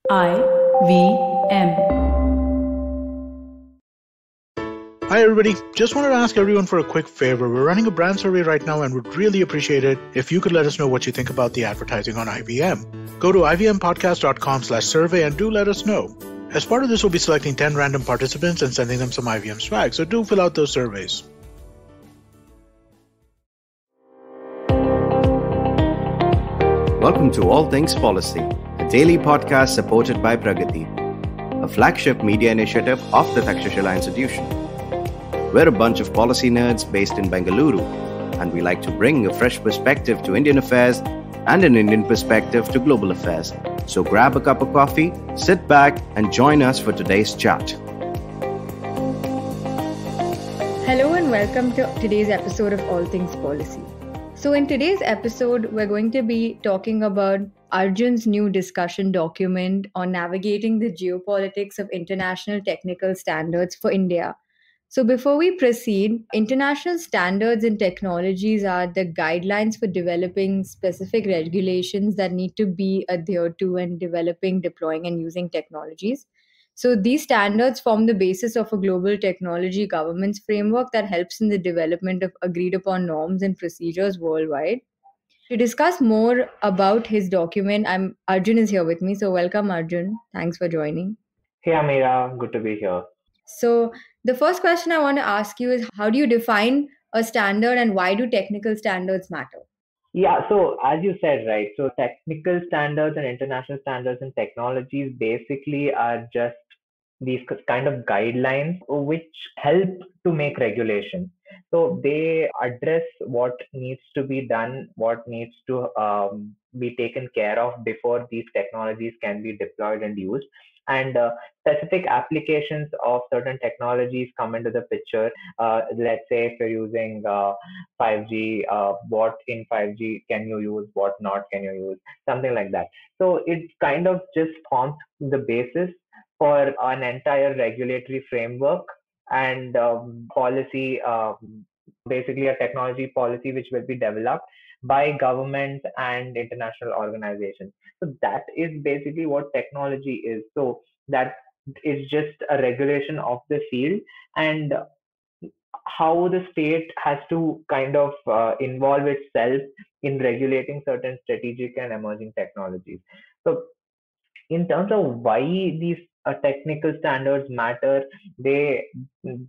IVM. Hi everybody, just wanted to ask everyone for a quick favor. We're running a brand survey right now and would really appreciate it if you could let us know what you think about the advertising on IVM. Go to ivmpodcast.com/survey and do let us know. As part of this, we'll be selecting 10 random participants and sending them some IVM swag, so do fill out those surveys. Welcome to All Things Policy, a daily podcast supported by Pragati, a flagship media initiative of the Takshashila Institution. We're a bunch of policy nerds based in Bengaluru, and we like to bring a fresh perspective to Indian affairs and an Indian perspective to global affairs. So grab a cup of coffee, sit back, and join us for today's chat. Hello and welcome to today's episode of All Things Policy. So in today's episode, we're going to be talking about Arjun's new discussion document on navigating the geopolitics of international technical standards for India. So before we proceed, international standards and technologies are the guidelines for developing specific regulations that need to be adhered to when developing, deploying, and using technologies. So these standards form the basis of a global technology governance framework that helps in the development of agreed upon norms and procedures worldwide. To discuss more about his document, Arjun is here with me. So welcome, Arjun. Thanks for joining. Hey Amira, good to be here. So the first question I want to ask you is, how do you define a standard and why do technical standards matter? Yeah, so as you said, right, so technical standards and international standards and technologies basically are just these kind of guidelines which help to make regulation. So they address what needs to be done, what needs to be taken care of before these technologies can be deployed and used. And specific applications of certain technologies come into the picture. Let's say if you're using 5G, what in 5G can you use, what not can you use, something like that. So it kind of just forms the basis for an entire regulatory framework and policy, basically a technology policy which will be developed by government and international organizations. So that is basically what technology is. So that is just a regulation of the field and how the state has to kind of involve itself in regulating certain strategic and emerging technologies. So in terms of why these technical standards matter, they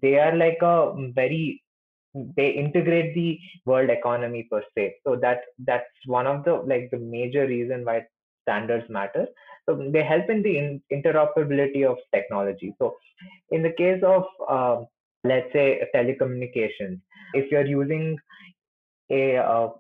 are like a very, they integrate the world economy per se. So that's one of the like the major reason why standards matter. So they help in the interoperability of technology. So in the case of let's say telecommunications, if you're using a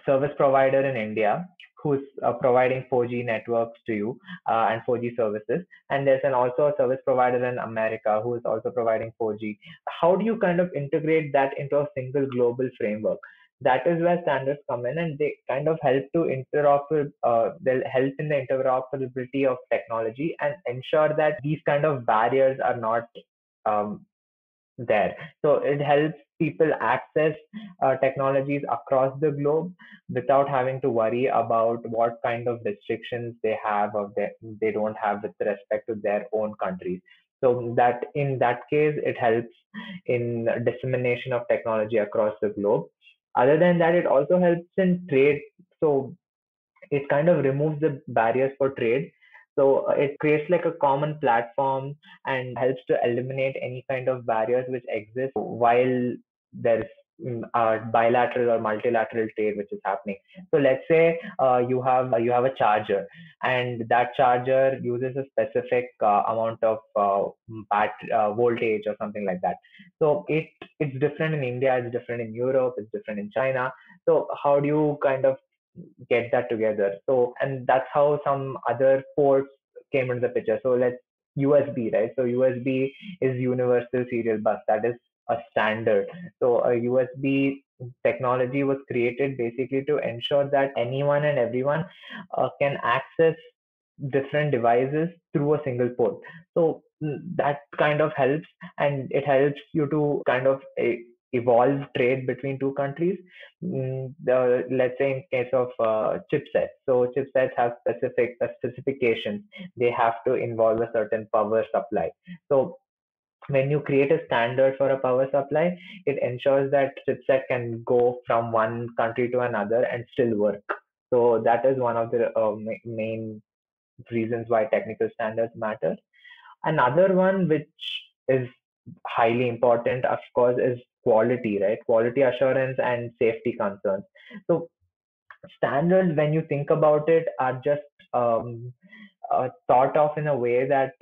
service provider in India who's providing 4G networks to you and 4G services, and there's also a service provider in America who is also providing 4G. How do you kind of integrate that into a single global framework? That is where standards come in, and they kind of help to interoperate. They'll help in the interoperability of technology and ensure that these kind of barriers are not um, there. So it helps people access technologies across the globe without having to worry about what kind of restrictions they have or they don't have with respect to their own countries. So that in that case, it helps in dissemination of technology across the globe. Other than that, it also helps in trade. So it kind of removes the barriers for trade. So it creates like a common platform and helps to eliminate any kind of barriers which exist while there's bilateral or multilateral trade which is happening. So let's say you have a charger, and that charger uses a specific amount of voltage or something like that. So it's different in India, it's different in Europe, it's different in China. So how do you kind of get that together? So, and that's how some other ports came into the picture. So let's USB, right? So USB is Universal Serial Bus. That is a standard. So a USB technology was created basically to ensure that anyone and everyone can access different devices through a single port. So that kind of helps, and it helps you to kind of evolve trade between two countries. Let's say in case of chipsets. So chipsets have specific specifications. They have to involve a certain power supply. So when you create a standard for a power supply, it ensures that chipset can go from one country to another and still work. So that is one of the main reasons why technical standards matter. Another one which is highly important, of course, is quality, right? Quality assurance and safety concerns. So standards, when you think about it, are just thought of in a way that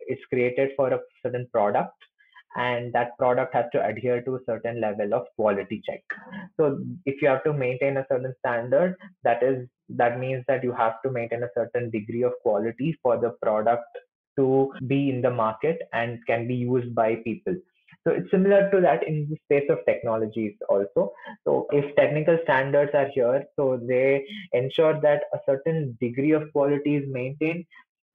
it's created for a certain product, and that product has to adhere to a certain level of quality check. So if you have to maintain a certain standard, that means that you have to maintain a certain degree of quality for the product to be in the market and can be used by people. So it's similar to that in the space of technologies also. So if technical standards are here, so they ensure that a certain degree of quality is maintained.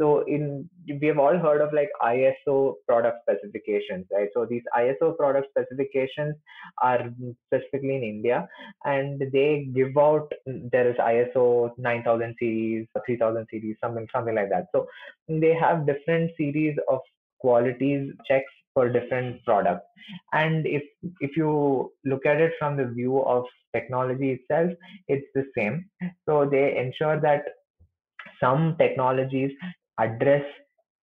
So we have all heard of like ISO product specifications, right? So these ISO product specifications are specifically in India, and they give out, there is ISO 9000 series, 3000 series, something like that. So they have different series of qualities checks for different products. And if you look at it from the view of technology itself, it's the same. So they ensure that some technologies address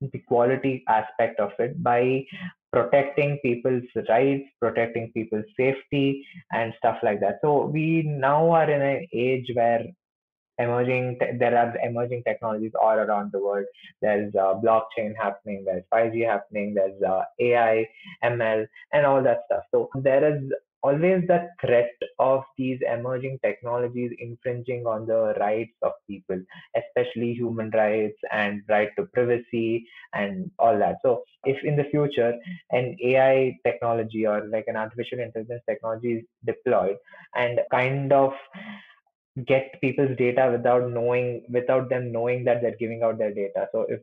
the quality aspect of it by protecting people's rights, protecting people's safety, and stuff like that. So we now are in an age where there are emerging technologies all around the world. There's blockchain happening, there's 5G happening, there's AI, ML, and all that stuff. So there is always that threat of these emerging technologies infringing on the rights of people, especially human rights and right to privacy and all that. So if in the future an AI technology or like an artificial intelligence technology is deployed and kind of get people's data without them knowing that they're giving out their data. So if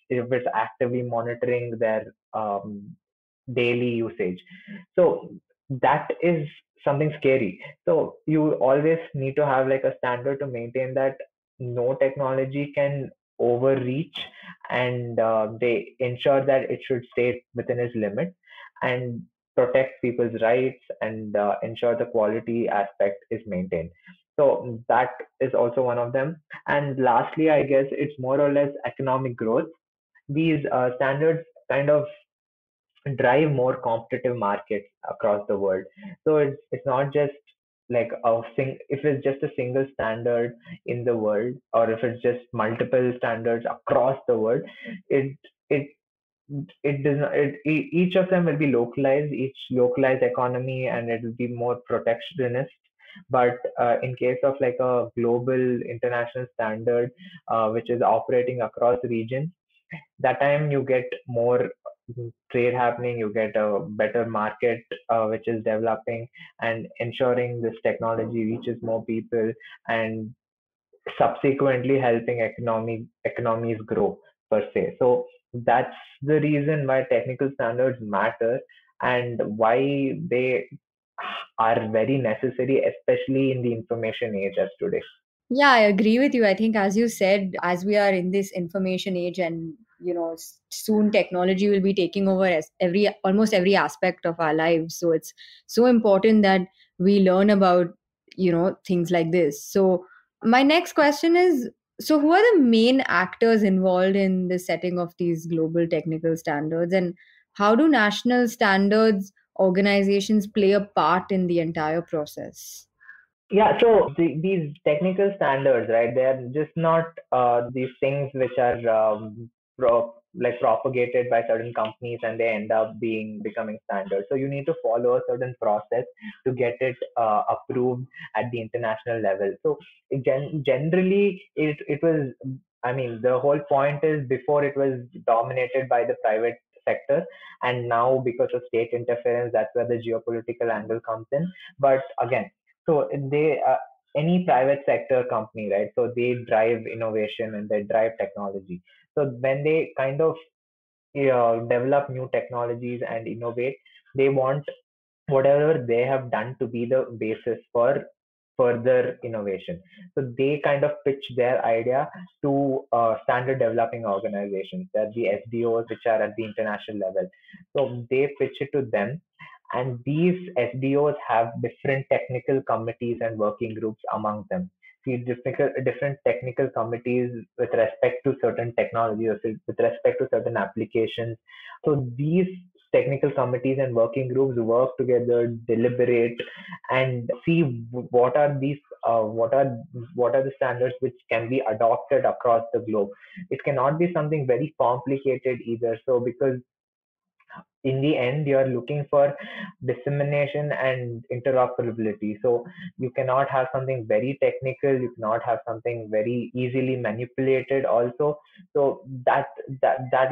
it's actively monitoring their daily usage, so that is something scary. So you always need to have like a standard to maintain that no technology can overreach, and they ensure that it should stay within its limit and protect people's rights and ensure the quality aspect is maintained. So that is also one of them. And lastly, I guess it's more or less economic growth. These standards kind of drive more competitive markets across the world. So it's not just like if it's just a single standard in the world, or if it's just multiple standards across the world, it it it does not each of them will be localized, each localized economy, and it will be more protectionist. But in case of like a global international standard which is operating across regions, that time you get more trade happening, you get a better market which is developing and ensuring this technology reaches more people, and subsequently helping economies grow per se. So that's the reason why technical standards matter and why they are very necessary, especially in the information age as today. Yeah, I agree with you. I think, as you said, as we are in this information age, and soon technology will be taking over as almost every aspect of our lives. So it's so important that we learn about things like this. So my next question is: so who are the main actors involved in the setting of these global technical standards, and how do national standards organizations play a part in the entire process? Yeah, so these technical standards, right? They're just not these things which are propagated by certain companies and they end up becoming standards. So you need to follow a certain process to get it approved at the international level. So generally, it was. I mean, the whole point is before it was dominated by the private sector, and now because of state interference, that's where the geopolitical angle comes in. But again, so they any private sector company, right? So they drive innovation and they drive technology. So when they kind of develop new technologies and innovate, they want whatever they have done to be the basis for further innovation. So they kind of pitch their idea to standard developing organizations, that the SDOs, which are at the international level. So they pitch it to them, and these SDOs have different technical committees and working groups among them. See, different technical committees with respect to certain technologies, or with respect to certain applications. So these technical committees and working groups work together, deliberate, and see what are these what are the standards which can be adopted across the globe. It cannot be something very complicated either. So because in the end you're looking for dissemination and interoperability, so you cannot have something very technical, you cannot have something very easily manipulated also. So that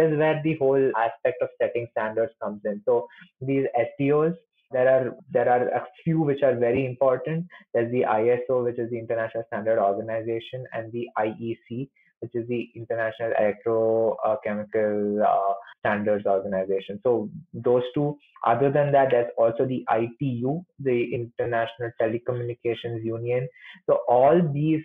is where the whole aspect of setting standards comes in. So these STOs, there are a few which are very important. There's the ISO, which is the International Standard Organization, and the IEC, which is the International Electrochemical Standards Organization. So those two. Other than that, there's also the ITU, the International Telecommunications Union. So all these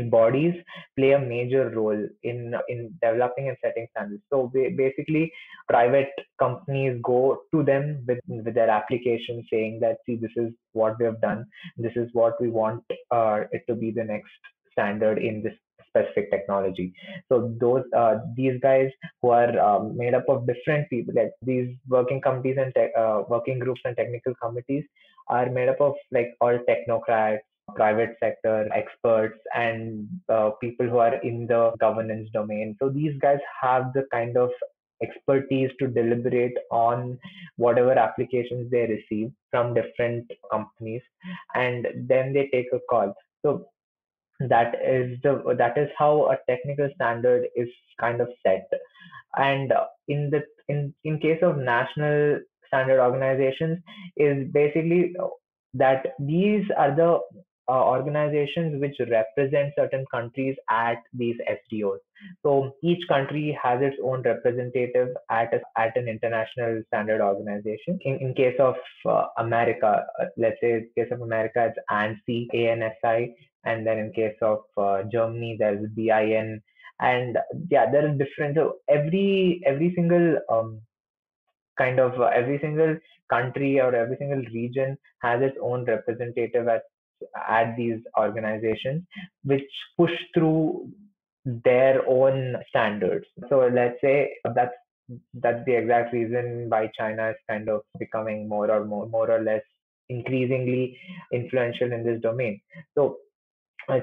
bodies play a major role in developing and setting standards. So basically, private companies go to them with their application saying that, see, this is what we have done, this is what we want it to be the next standard in this specific technology. So these guys who are made up of different people, like these working committees and working groups and technical committees, are made up of like all technocrats, private sector experts, and people who are in the governance domain. So these guys have the kind of expertise to deliberate on whatever applications they receive from different companies, and then they take a call. So that is how a technical standard is kind of set. And in case of national standard organizations, is basically that these are the organizations which represent certain countries at these SDOs. So each country has its own representative at an international standard organization. In case of America, let's say in case of America, it's ANSI, ANSI, and then in case of Germany, there's BIN, and yeah, there is different. So every single every single country or every single region has its own representative at these organizations, which push through their own standards. So let's say that's the exact reason why China is kind of becoming more or less increasingly influential in this domain. So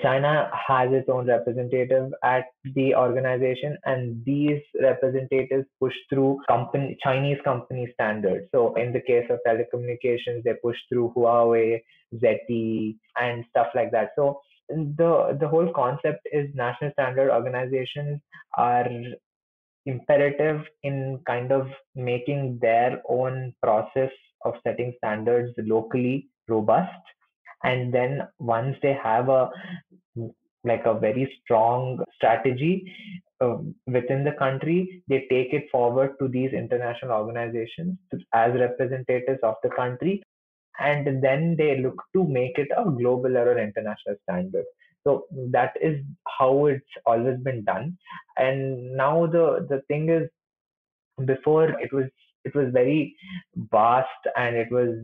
China has its own representative at the organization, and these representatives push through Chinese company standards. So in the case of telecommunications, they push through Huawei, ZTE, and stuff like that. So the whole concept is national standard organizations are imperative in kind of making their own process of setting standards locally robust, and then once they have a very strong strategy within the country, they take it forward to these international organizations as representatives of the country, and then they look to make it a global or an international standard. So that is how it's always been done. And now the thing is, before it was very vast, and it was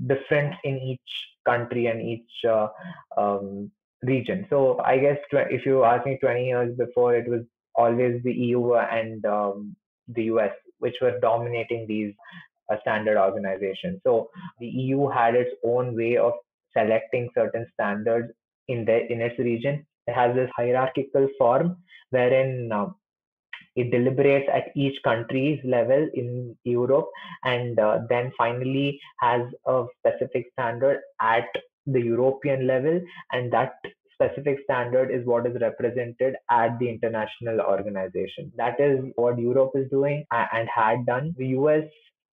different in each country and each region. So I guess if you ask me 20 years before, it was always the EU and the US which were dominating these standard organizations. So the EU had its own way of selecting certain standards in its region. It has this hierarchical form wherein it deliberates at each country's level in Europe, and then finally has a specific standard at the European level, and that specific standard is what is represented at the international organization. That is what Europe is doing and had done. The US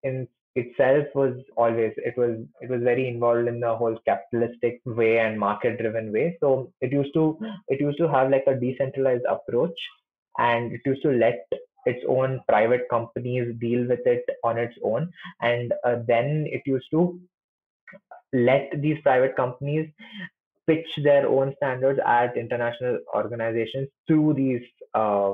in itself was always it was very involved in the whole capitalistic way and market driven way. So it used to have like a decentralized approach, and it used to let its own private companies deal with it on its own, and then it used to let these private companies pitch their own standards at international organizations through these uh,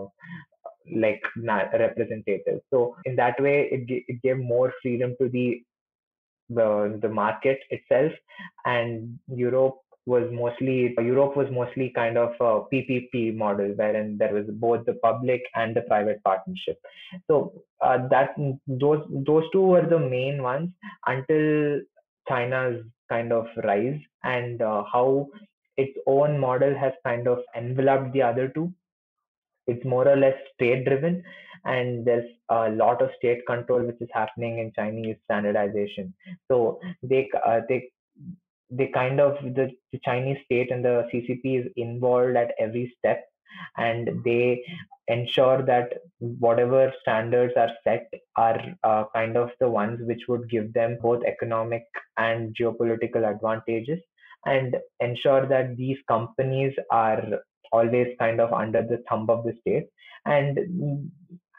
representatives. So in that way, it gave more freedom to the market itself, and Europe was mostly kind of a PPP model, wherein there was both the public and the private partnership. So that those two were the main ones until China's kind of rise, and how its own model has kind of enveloped the other two. It's more or less state driven, and there's a lot of state control which is happening in Chinese standardization. So they kind of the Chinese state and the CCP is involved at every step, and they ensure that whatever standards are set are kind of the ones which would give them both economic and geopolitical advantages, and ensure that these companies are always kind of under the thumb of the state, and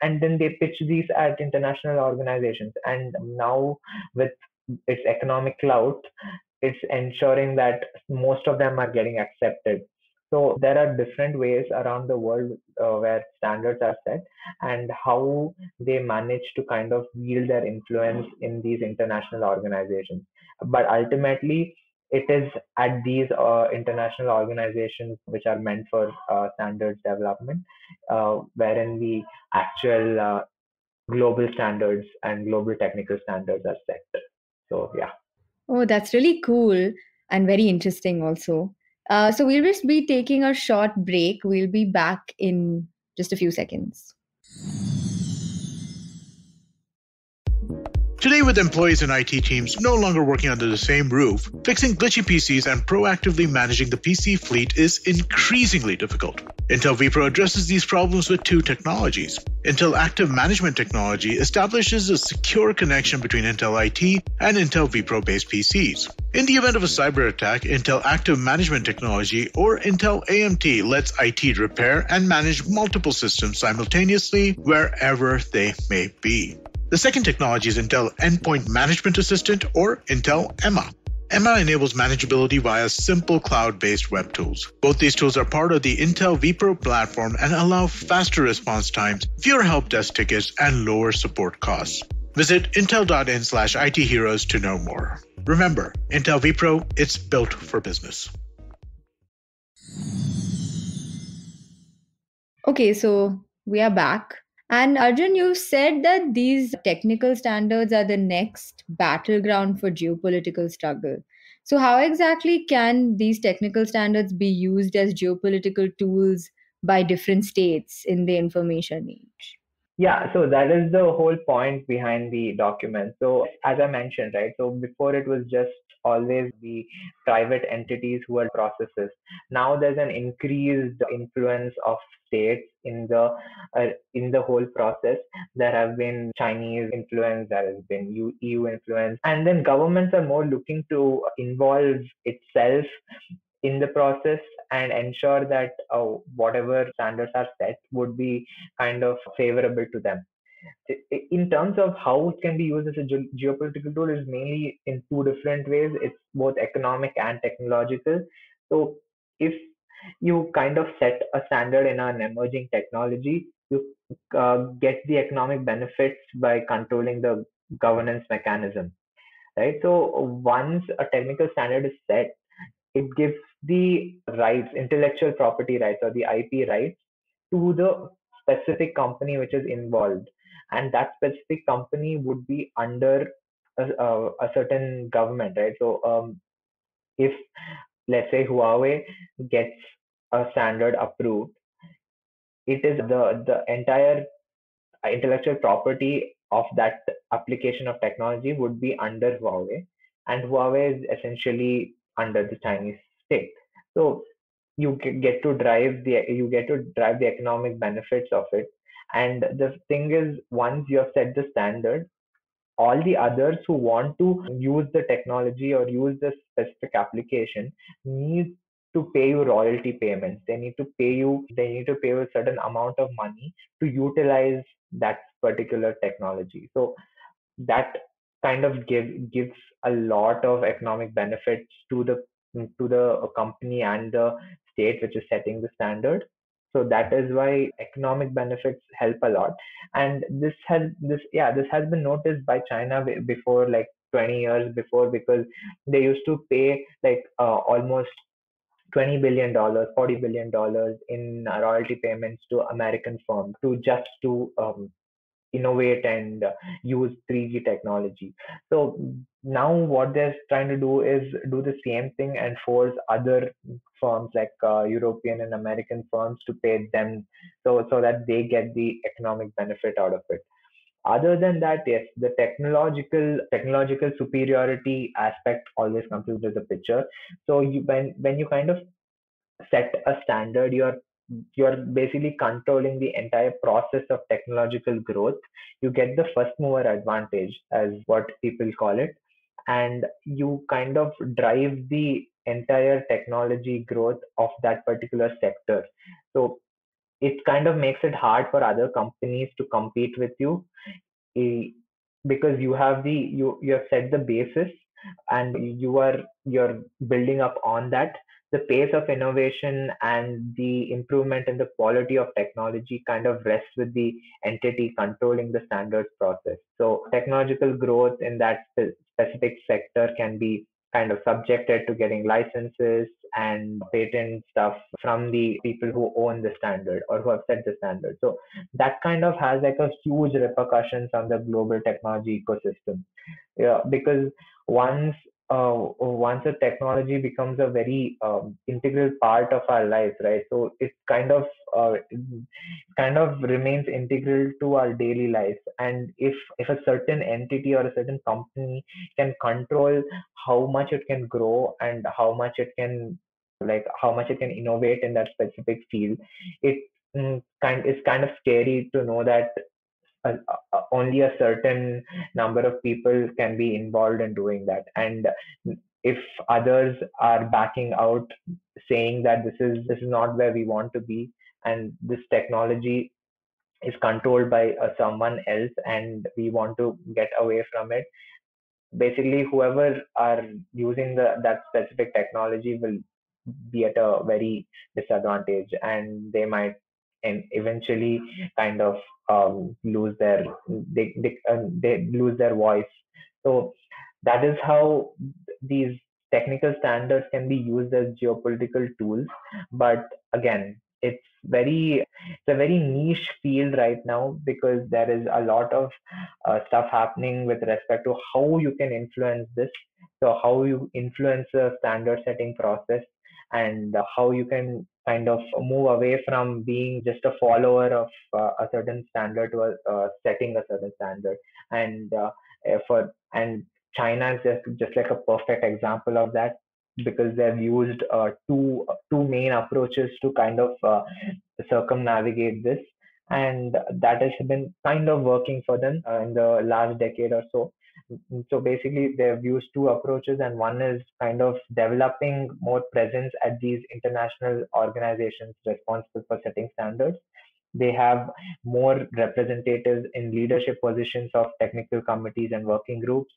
and then they pitch these at international organizations, and now with its economic clout, it's ensuring that most of them are getting accepted. So there are different ways around the world where standards are set, and how they manage to kind of wield their influence in these international organizations. But ultimately, it is at these international organizations which are meant for standards development, wherein the actual global standards and global technical standards are set. So yeah. Oh, that's really cool and very interesting also. So we'll just be taking a short break. We'll be back in just a few seconds. Today, with employees and IT teams no longer working under the same roof, fixing glitchy PCs and proactively managing the PC fleet is increasingly difficult. Intel vPro addresses these problems with two technologies. Intel Active Management Technology establishes a secure connection between Intel IT and Intel vPro-based PCs. In the event of a cyber attack, Intel Active Management Technology, or Intel AMT, lets IT repair and manage multiple systems simultaneously wherever they may be. The second technology is Intel Endpoint Management Assistant, or Intel EMA. EMA enables manageability via simple cloud-based web tools. Both these tools are part of the Intel vPro platform and allow faster response times, fewer help desk tickets, and lower support costs. Visit intel.in/IT Heroes to know more. Remember, Intel vPro, it's built for business. Okay, so we are back. And Arjun, you said that these technical standards are the next battleground for geopolitical struggle. So, how exactly can these technical standards be used as geopolitical tools by different states in the information age? Yeah, so that is the whole point behind the document. So, as I mentioned, right, so before it was just always the private entities who are processes. Now there's an increased influence of states in the whole process. There have been Chinese influence, there has been EU influence, and then governments are more looking to involve itself in the process and ensure that whatever standards are set would be kind of favorable to them. In terms of how it can be used as a geopolitical tool, is mainly in two different ways. It's both economic and technological. So if you kind of set a standard in an emerging technology, you get the economic benefits by controlling the governance mechanism, right? So once a technical standard is set, it gives the rights, intellectual property rights, or the IP rights to the specific company which is involved. And that specific company would be under a certain government, right? So if, let's say, Huawei gets a standard approved, it is the entire intellectual property of that application of technology would be under Huawei, and Huawei is essentially under the Chinese state. So get to drive the economic benefits of it. And the thing is, once you have set the standard, all the others who want to use the technology or use the specific application need to pay you royalty payments. They need to pay you a certain amount of money to utilize that particular technology. So that kind of gives a lot of economic benefits to the company and the state which is setting the standard. So that is why economic benefits help a lot. And this has been noticed by China before, like 20 years before, because they used to pay like almost $20 billion, $40 billion in royalty payments to American firms to innovate and use 3G technology. So now what they're trying to do is do the same thing and force other firms like European and American firms to pay them, so that they get the economic benefit out of it. Other than that, yes, the technological superiority aspect always comes into the picture. So when you kind of set a standard, you're basically controlling the entire process of technological growth. You get the first mover advantage, as what people call it, and you kind of drive the entire technology growth of that particular sector. So it kind of makes it hard for other companies to compete with you, eh, because you have set the basis, and you're building up on that. The pace of innovation and the improvement in the quality of technology kind of rests with the entity controlling the standards process. So technological growth in that specific sector can be kind of subjected to getting licenses and patent stuff from the people who own the standard or who have set the standard. So that kind of has like a huge repercussions on the global technology ecosystem. Yeah, because once once a technology becomes a very integral part of our lives, right? So it kind of remains integral to our daily life. And if a certain entity or a certain company can control how much it can grow and how much it can innovate in that specific field, it is kind of scary to know that only a certain number of people can be involved in doing that. And if others are backing out, saying that this is not where we want to be, and this technology is controlled by someone else, and we want to get away from it, basically whoever are using that specific technology will be at a very disadvantage, and they might and eventually kind of lose their they lose their voice. So that is how these technical standards can be used as geopolitical tools. But again, it's a very niche field right now, because there is a lot of stuff happening with respect to how you can influence this. So how you influence the standard setting process, and how you can kind of move away from being just a follower of a certain standard to setting a certain standard. And for and China is just like a perfect example of that, because they've used two main approaches to kind of circumnavigate this, and that has been kind of working for them in the last decade or so. So basically, they've used two approaches, and one is kind of developing more presence at these international organizations responsible for setting standards. They have more representatives in leadership positions of technical committees and working groups.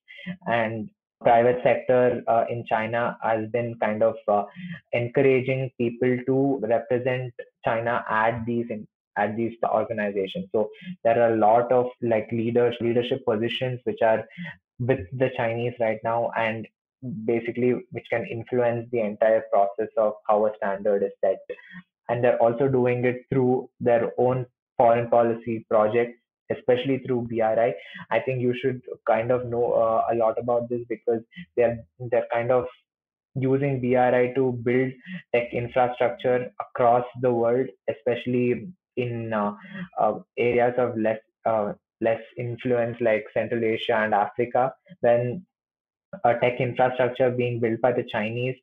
And private sector in China has been kind of encouraging people to represent China at these organizations. So there are a lot of like leadership positions which are with the Chinese right now, and basically which can influence the entire process of how a standard is set. And they're also doing it through their own foreign policy projects, especially through BRI. I think you should kind of know a lot about this, because they're kind of using BRI to build tech infrastructure across the world, especially in areas of less influence like Central Asia and Africa, when a tech infrastructure being built by the Chinese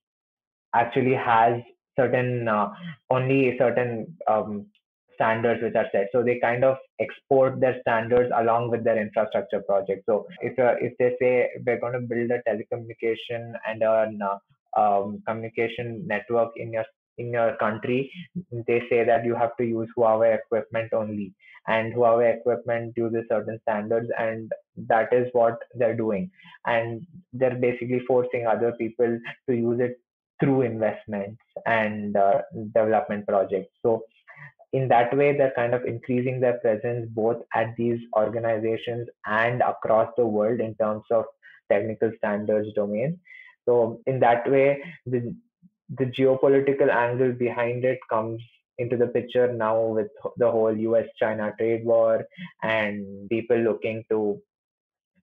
actually has certain only certain standards which are set. So they kind of export their standards along with their infrastructure project. So if they say we're going to build a telecommunication and a communication network in your in your country, they say that you have to use Huawei equipment only, and Huawei equipment uses certain standards, and that is what they're doing. And they're basically forcing other people to use it through investments and development projects. So in that way, they're kind of increasing their presence both at these organizations and across the world in terms of technical standards domain. So in that way, the geopolitical angle behind it comes into the picture now with the whole US-China trade war and people looking to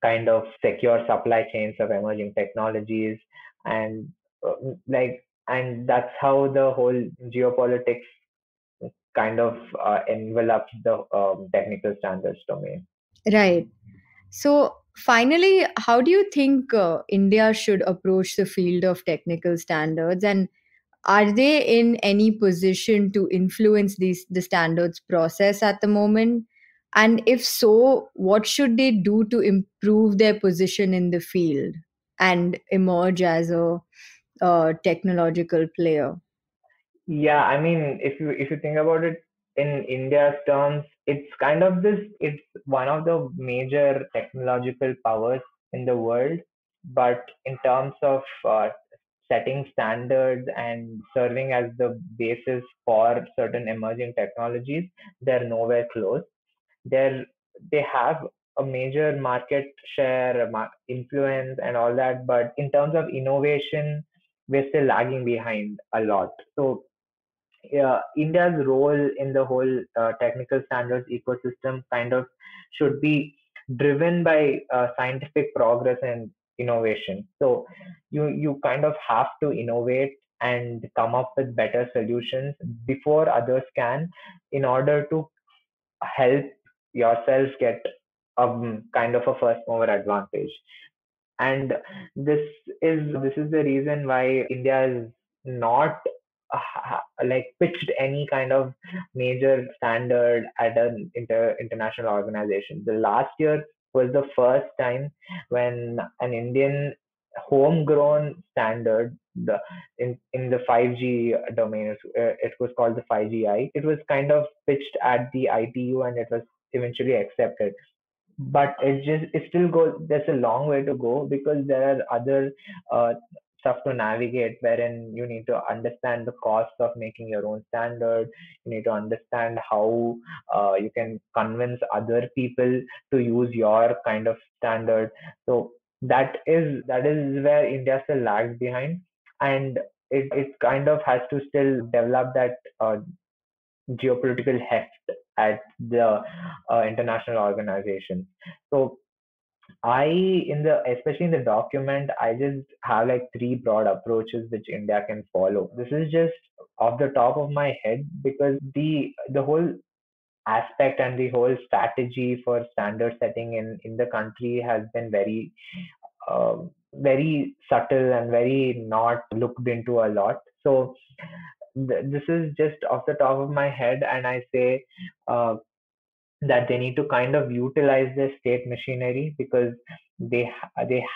kind of secure supply chains of emerging technologies, and and that's how the whole geopolitics kind of envelops the technical standards domain. Right. So, finally, how do you think India should approach the field of technical standards, and are they in any position to influence the standards process at the moment? And if so, what should they do to improve their position in the field and emerge as a technological player? Yeah, I mean, if you think about it in India's terms, it's kind of this. It's one of the major technological powers in the world, but in terms of setting standards and serving as the basis for certain emerging technologies, they're nowhere close. They're they have a major market share, influence, and all that, but in terms of innovation, we're still lagging behind a lot. So India's role in the whole technical standards ecosystem kind of should be driven by scientific progress and innovation. So you kind of have to innovate and come up with better solutions before others can, in order to help yourself get kind of a first mover advantage. And this is the reason why India is not like pitched any kind of major standard at an international organization. The last year was the first time when an Indian homegrown standard, the in the 5G domain, it was called the 5GI. It was kind of pitched at the ITU and it was eventually accepted, but it still goes, there's a long way to go because there are other stuff to navigate, wherein you need to understand the cost of making your own standard. You need to understand how you can convince other people to use your kind of standard. So that is where India still lags behind, and it kind of has to still develop that geopolitical heft at the international organization. So especially in the document, I just have like three broad approaches which India can follow. This is just off the top of my head because the whole aspect and the whole strategy for standard setting in the country has been very subtle and very not looked into a lot. So this is just off the top of my head, and I say uh, that they need to kind of utilize their state machinery because they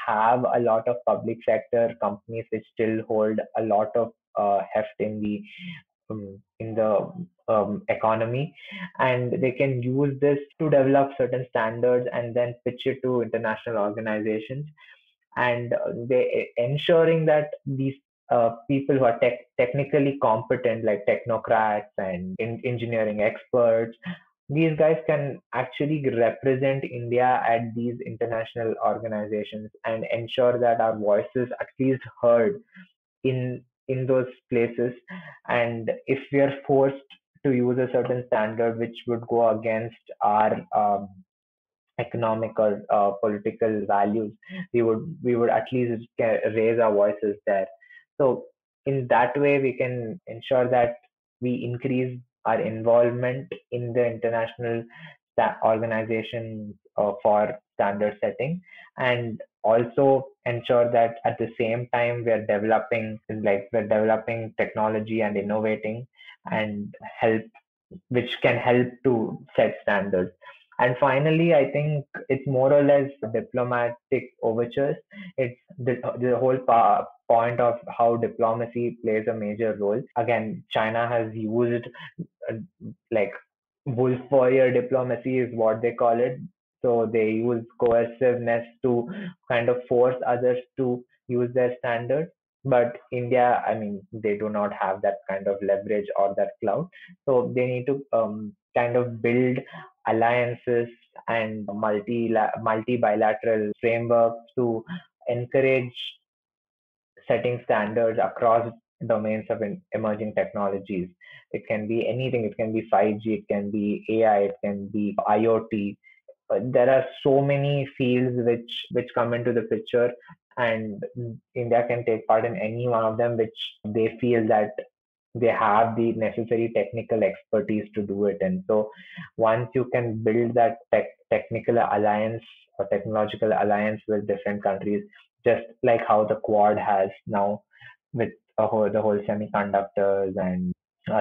have a lot of public sector companies which still hold a lot of heft in the economy, and they can use this to develop certain standards and then pitch it to international organizations, and they ensuring that these people who are technically competent, like technocrats and engineering experts, these guys can actually represent India at these international organizations and ensure that our voices at least heard in those places. And if we are forced to use a certain standard which would go against our economic or political values, we would at least raise our voices there. So in that way, we can ensure that we increase our involvement in the international organization for standard setting, and also ensure that at the same time we're developing technology and innovating and help which can help to set standards. And finally, I think it's more or less diplomatic overtures. It's the whole point of how diplomacy plays a major role. Again, China has used like wolf warrior diplomacy is what they call it. So they use coerciveness to kind of force others to use their standards. But India, I mean, they do not have that kind of leverage or that clout. So they need to kind of build alliances and multi bilateral frameworks to encourage setting standards across domains of emerging technologies. It can be anything. It can be 5G, it can be AI, it can be IoT. There are so many fields which come into the picture, and India can take part in any one of them which they feel that they have the necessary technical expertise to do it. And so once you can build that technical alliance or technological alliance with different countries, just like how the Quad has now with the whole semiconductors and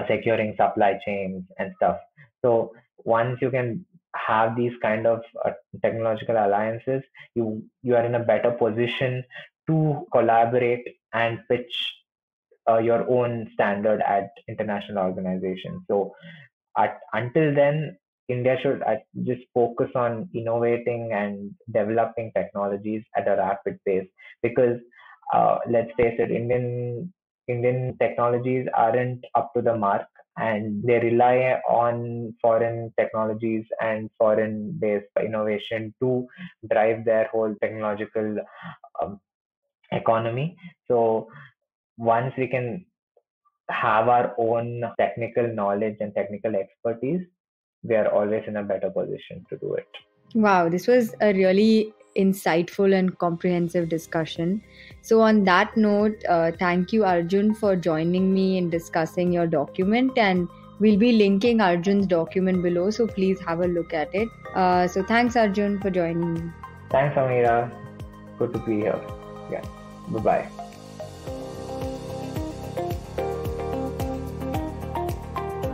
securing supply chains and stuff. So once you can have these kind of technological alliances, you are in a better position to collaborate and pitch your own standard at international organizations. So until then, India should just focus on innovating and developing technologies at a rapid pace, because let's face it, Indian technologies aren't up to the mark, and they rely on foreign technologies and foreign-based innovation to drive their whole technological economy. So once we can have our own technical knowledge and technical expertise, we are always in a better position to do it. Wow, this was a really insightful and comprehensive discussion. So on that note, thank you, Arjun, for joining me in discussing your document, and we'll be linking Arjun's document below, so please have a look at it. So thanks, Arjun, for joining me. Thanks, Ameera. Good to be here. Yeah. Bye-bye.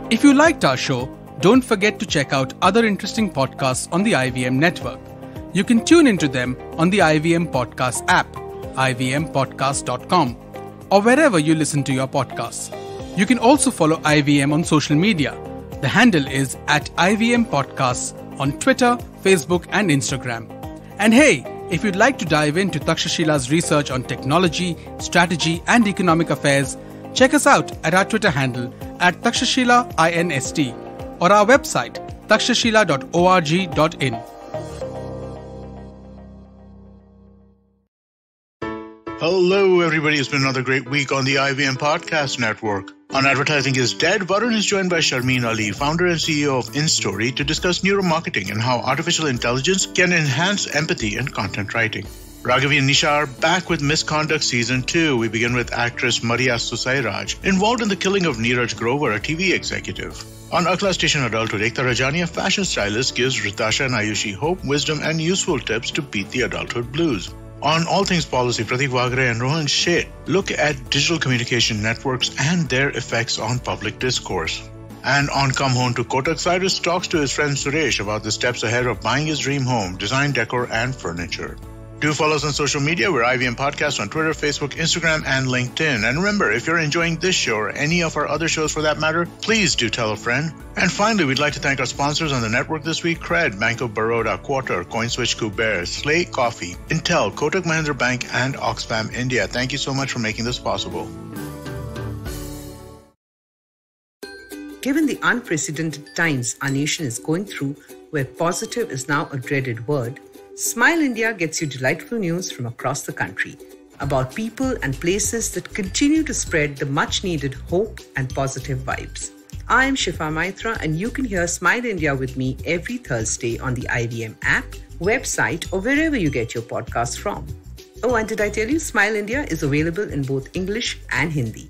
If you liked our show, don't forget to check out other interesting podcasts on the IVM network. You can tune into them on the IVM Podcast app, ivmpodcast.com, or wherever you listen to your podcasts. You can also follow IVM on social media. The handle is @IVM Podcasts on Twitter, Facebook, and Instagram. And hey, if you'd like to dive into Takshashila's research on technology, strategy, and economic affairs, check us out at our Twitter handle @TakshashilaINST or our website takshashila.org.in. Hello, everybody. It's been another great week on the IVM Podcast Network. On Advertising is Dead, Varun is joined by Sharmeen Ali, founder and CEO of InStory, to discuss neuromarketing and how artificial intelligence can enhance empathy in content writing. Raghavi and Nisha are back with Misconduct Season 2. We begin with actress Maria Susairaj, involved in the killing of Neeraj Grover, a TV executive. On Akla Station Adulthood, Ekta Rajani, a fashion stylist, gives Ritasha and Ayushi hope, wisdom, and useful tips to beat the adulthood blues. On All Things Policy, Pratik Wagre and Rohan Sheth look at digital communication networks and their effects on public discourse. And on Come Home to Kotak, Cyrus talks to his friend Suresh about the steps ahead of buying his dream home, design, decor, and furniture. Do follow us on social media. We're IVM Podcast on Twitter, Facebook, Instagram, and LinkedIn. And remember, if you're enjoying this show or any of our other shows for that matter, please do tell a friend. And finally, we'd like to thank our sponsors on the network this week: Cred, Bank of Baroda, Quarter, CoinSwitch, Kuber, Slay Coffee, Intel, Kotak Mahindra Bank, and Oxfam India. Thank you so much for making this possible. Given the unprecedented times our nation is going through, where positive is now a dreaded word, Smile India gets you delightful news from across the country about people and places that continue to spread the much-needed hope and positive vibes. I am Shifa Maitra, and you can hear Smile India with me every Thursday on the IVM app, website, or wherever you get your podcasts from. Oh, and did I tell you Smile India is available in both English and Hindi?